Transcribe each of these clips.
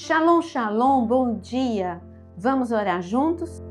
Shalom, shalom, bom dia! Vamos orar juntos?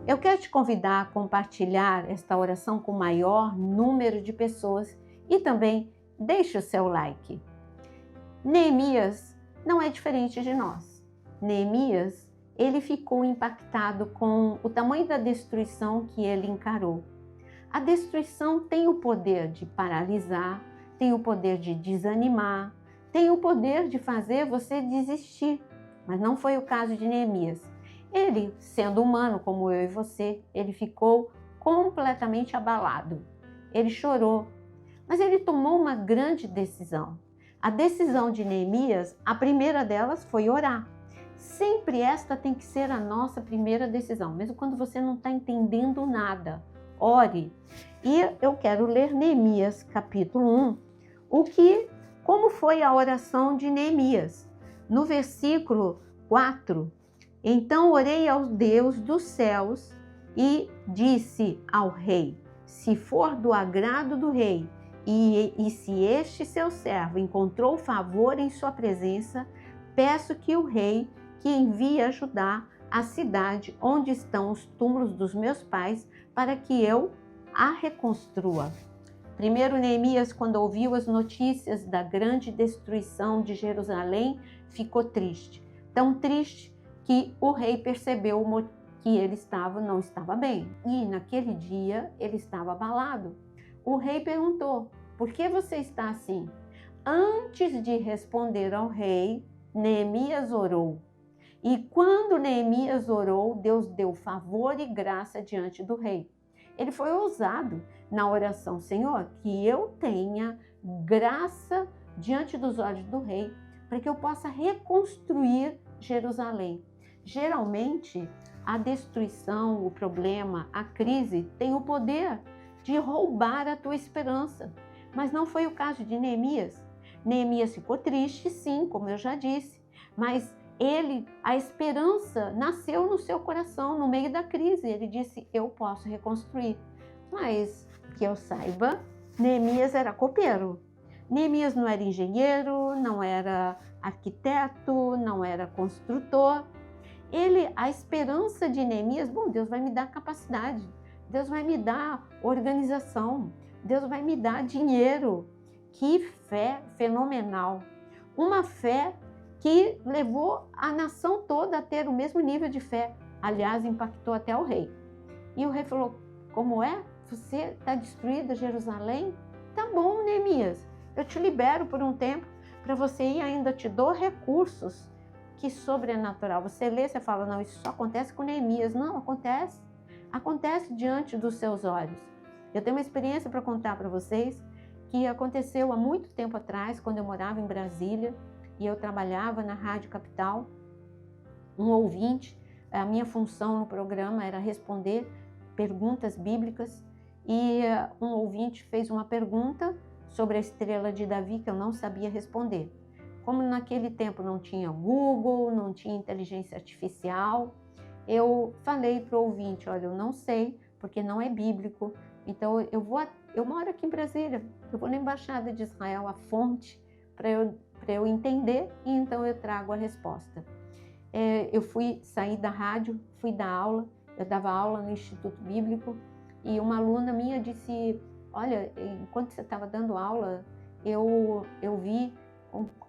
Eu quero te convidar a compartilhar esta oração com o maior número de pessoas e também deixe o seu like. Neemias não é diferente de nós. Neemias, ele ficou impactado com o tamanho da destruição que ele encarou. A destruição tem o poder de paralisar, tem o poder de desanimar, tem o poder de fazer você desistir, mas não foi o caso de Neemias. Ele, sendo humano como eu e você, ele ficou completamente abalado. Ele chorou, mas ele tomou uma grande decisão. A decisão de Neemias, a primeira delas foi orar. Sempre esta tem que ser a nossa primeira decisão, mesmo quando você não está entendendo nada. Ore. E eu quero ler Neemias capítulo 1, como foi a oração de Neemias. No versículo 4, então orei ao Deus dos céus e disse ao rei, se for do agrado do rei e se este seu servo encontrou favor em sua presença, peço que o rei que envie ajudar a cidade onde estão os túmulos dos meus pais, para que eu a reconstrua. Primeiro, Neemias, quando ouviu as notícias da grande destruição de Jerusalém, ficou triste. Tão triste que o rei percebeu que ele não estava bem. E naquele dia ele estava abalado. O rei perguntou, por que você está assim? Antes de responder ao rei, Neemias orou. E quando Neemias orou, Deus deu favor e graça diante do rei. Ele foi ousado na oração, Senhor, que eu tenha graça diante dos olhos do rei, para que eu possa reconstruir Jerusalém. Geralmente, a destruição, o problema, a crise tem o poder de roubar a tua esperança. Mas não foi o caso de Neemias. Neemias ficou triste, sim, como eu já disse, mas a esperança nasceu no seu coração, no meio da crise. Ele disse, eu posso reconstruir. Mas, que eu saiba, Neemias era copeiro. Neemias não era engenheiro, não era arquiteto, não era construtor. A esperança de Neemias, Deus vai me dar capacidade, Deus vai me dar organização, Deus vai me dar dinheiro. Que fé fenomenal! Uma fé que levou a nação toda a ter o mesmo nível de fé. Aliás, impactou até o rei. E o rei falou, como é? Você está destruída Jerusalém? Tá bom, Neemias, eu te libero por um tempo para você ir, ainda te dou recursos. Que sobrenatural. Você lê, você fala, não, isso só acontece com Neemias. Não, acontece. Acontece diante dos seus olhos. Eu tenho uma experiência para contar para vocês que aconteceu há muito tempo atrás, quando eu morava em Brasília, e eu trabalhava na Rádio Capital. Um ouvinte, a minha função no programa era responder perguntas bíblicas, e um ouvinte fez uma pergunta sobre a estrela de Davi que eu não sabia responder. Como naquele tempo não tinha Google, não tinha inteligência artificial, eu falei para o ouvinte, olha, eu não sei, porque não é bíblico, então eu moro aqui em Brasília, eu vou na Embaixada de Israel, a fonte, para eu entender, e então eu trago a resposta. Eu saí da rádio, fui dar aula, eu dava aula no Instituto Bíblico, e uma aluna minha disse, olha, enquanto você estava dando aula, eu vi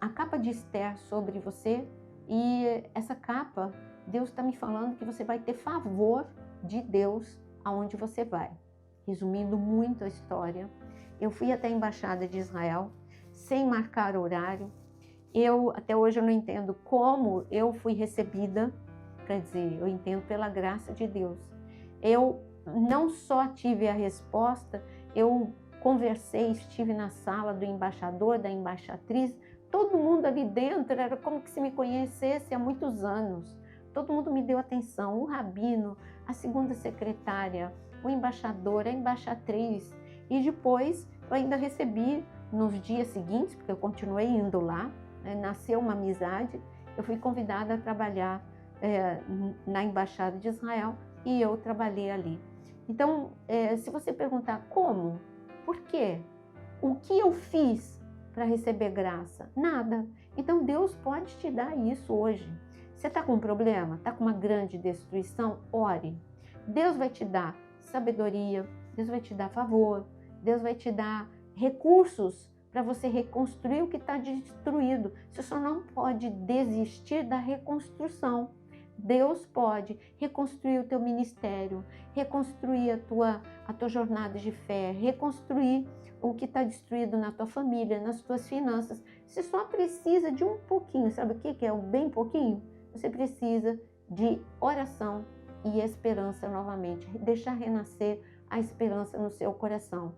a capa de Esther sobre você, e essa capa, Deus está me falando que você vai ter favor de Deus aonde você vai. Resumindo muito a história, eu fui até a Embaixada de Israel, sem marcar horário. Até hoje eu não entendo como eu fui recebida, quer dizer, eu entendo pela graça de Deus. Eu não só tive a resposta, eu conversei, estive na sala do embaixador, da embaixatriz, todo mundo ali dentro, era como que se me conhecesse há muitos anos. Todo mundo me deu atenção, o rabino, a segunda secretária, o embaixador, a embaixatriz. E depois eu ainda recebi nos dias seguintes, porque eu continuei indo lá, nasceu uma amizade, eu fui convidada a trabalhar na Embaixada de Israel e eu trabalhei ali. Então, se você perguntar como, por quê? O que eu fiz para receber graça? Nada. Então Deus pode te dar isso hoje. Você está com um problema? Está com uma grande destruição? Ore. Deus vai te dar sabedoria, Deus vai te dar favor, Deus vai te dar recursos para você reconstruir o que está destruído. Você só não pode desistir da reconstrução. Deus pode reconstruir o teu ministério, reconstruir a tua jornada de fé, reconstruir o que está destruído na tua família, nas tuas finanças. Você só precisa de um pouquinho. Sabe o que é o bem pouquinho? Você precisa de oração e esperança novamente. Deixar renascer a esperança no seu coração.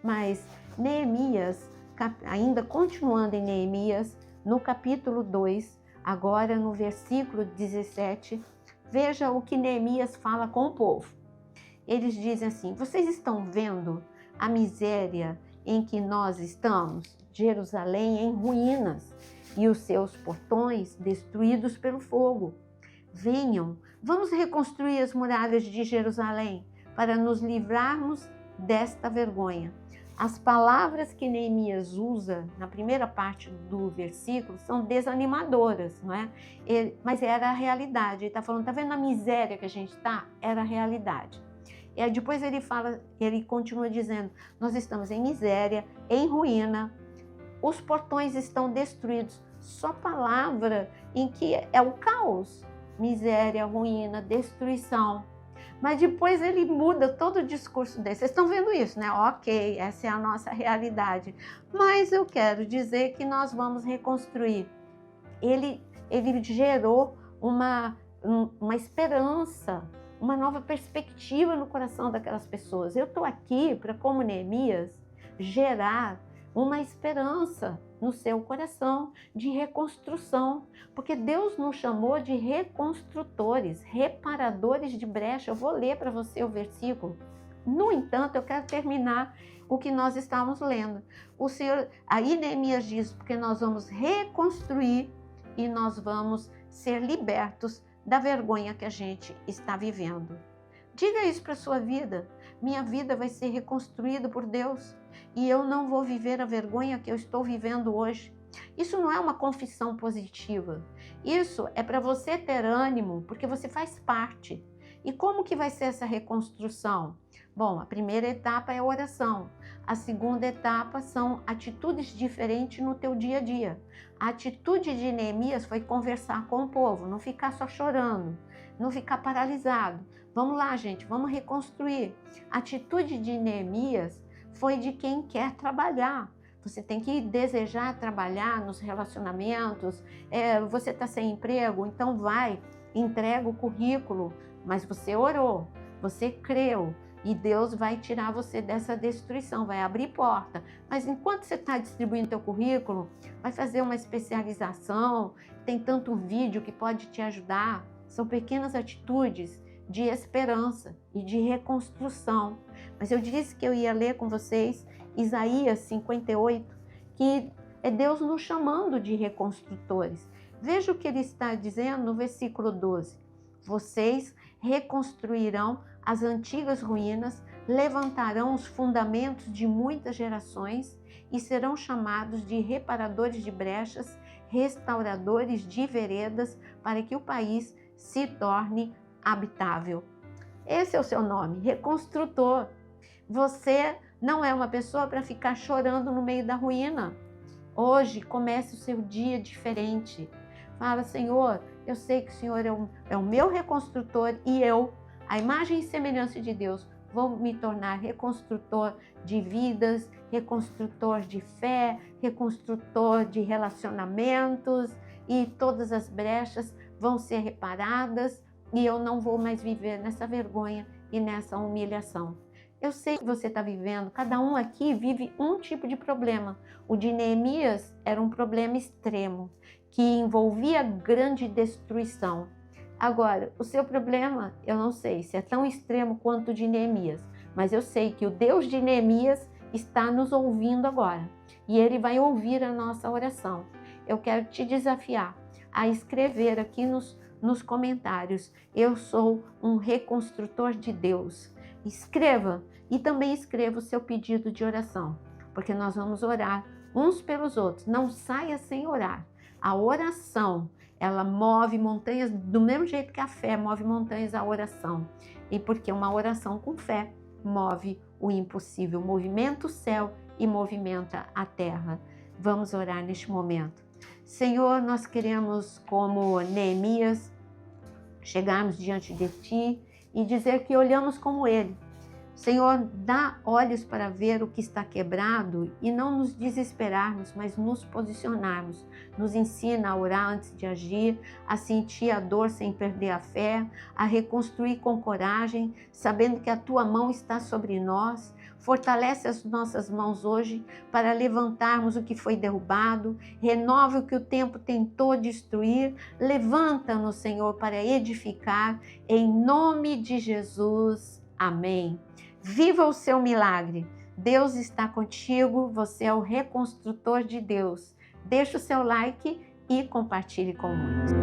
Mas Neemias, ainda continuando em Neemias, no capítulo 2, agora no versículo 17, veja o que Neemias fala com o povo. Eles dizem assim: vocês estão vendo a miséria em que nós estamos? Jerusalém em ruínas e os seus portões destruídos pelo fogo. Venham, vamos reconstruir as muralhas de Jerusalém para nos livrarmos desta vergonha. As palavras que Neemias usa na primeira parte do versículo são desanimadoras, não é? Mas era a realidade. Ele está falando, está vendo a miséria que a gente está? Era a realidade. E aí depois ele continua dizendo, nós estamos em miséria, em ruína, os portões estão destruídos. Só palavra em que é o caos. Miséria, ruína, destruição. Mas depois ele muda todo o discurso dele. Vocês estão vendo isso, né? Ok, essa é a nossa realidade. Mas eu quero dizer que nós vamos reconstruir. Ele gerou uma esperança, uma nova perspectiva no coração daquelas pessoas. Eu estou aqui para, como Neemias, gerar uma esperança no seu coração de reconstrução, porque Deus nos chamou de reconstrutores, reparadores de brecha. Eu vou ler para você o versículo. No entanto, eu quero terminar o que nós estávamos lendo. Aí Neemias diz, porque nós vamos reconstruir e nós vamos ser libertos da vergonha que a gente está vivendo. Diga isso para a sua vida. Minha vida vai ser reconstruída por Deus e eu não vou viver a vergonha que eu estou vivendo hoje. Isso não é uma confissão positiva. Isso é para você ter ânimo, porque você faz parte. E como que vai ser essa reconstrução? Bom, a primeira etapa é a oração. A segunda etapa são atitudes diferentes no teu dia a dia. A atitude de Neemias foi conversar com o povo, não ficar só chorando, não ficar paralisado. Vamos lá, gente, vamos reconstruir. A atitude de Neemias foi de quem quer trabalhar. Você tem que desejar trabalhar nos relacionamentos. Você está sem emprego, então vai, entrega o currículo. Mas você orou, você creu e Deus vai tirar você dessa destruição, vai abrir porta. Mas enquanto você está distribuindo teu currículo, vai fazer uma especialização, tem tanto vídeo que pode te ajudar. São pequenas atitudes de esperança e de reconstrução. Mas eu disse que eu ia ler com vocês Isaías 58, que é Deus nos chamando de reconstrutores. Veja o que ele está dizendo no versículo 12. Vocês reconstruirão as antigas ruínas, levantarão os fundamentos de muitas gerações e serão chamados de reparadores de brechas, restauradores de veredas, para que o país se torne habitável. Esse é o seu nome, reconstrutor. Você não é uma pessoa para ficar chorando no meio da ruína. Hoje comece o seu dia diferente. Fala, Senhor, eu sei que o Senhor é o meu reconstrutor e eu, a imagem e semelhança de Deus, vou me tornar reconstrutor de vidas, reconstrutor de fé, reconstrutor de relacionamentos, e todas as brechas vão ser reparadas e eu não vou mais viver nessa vergonha e nessa humilhação. Eu sei que você está vivendo, cada um aqui vive um tipo de problema. O de Neemias era um problema extremo, que envolvia grande destruição. Agora, o seu problema, eu não sei se é tão extremo quanto o de Neemias, mas eu sei que o Deus de Neemias está nos ouvindo agora e Ele vai ouvir a nossa oração. Eu quero te desafiar a escrever aqui nos comentários: eu sou um reconstrutor de Deus. Escreva e também escreva o seu pedido de oração, porque nós vamos orar uns pelos outros. Não saia sem orar. A oração, ela move montanhas, do mesmo jeito que a fé move montanhas, a oração. E porque uma oração com fé move o impossível, movimenta o céu e movimenta a terra. Vamos orar neste momento. Senhor, nós queremos, como Neemias, chegarmos diante de Ti e dizer que olhamos como ele. Senhor, dá olhos para ver o que está quebrado e não nos desesperarmos, mas nos posicionarmos. Nos ensina a orar antes de agir, a sentir a dor sem perder a fé, a reconstruir com coragem, sabendo que a Tua mão está sobre nós. Fortalece as nossas mãos hoje para levantarmos o que foi derrubado, renova o que o tempo tentou destruir, levanta-nos, Senhor, para edificar, em nome de Jesus. Amém. Viva o seu milagre. Deus está contigo, você é o reconstrutor de Deus. Deixe o seu like e compartilhe com muitos.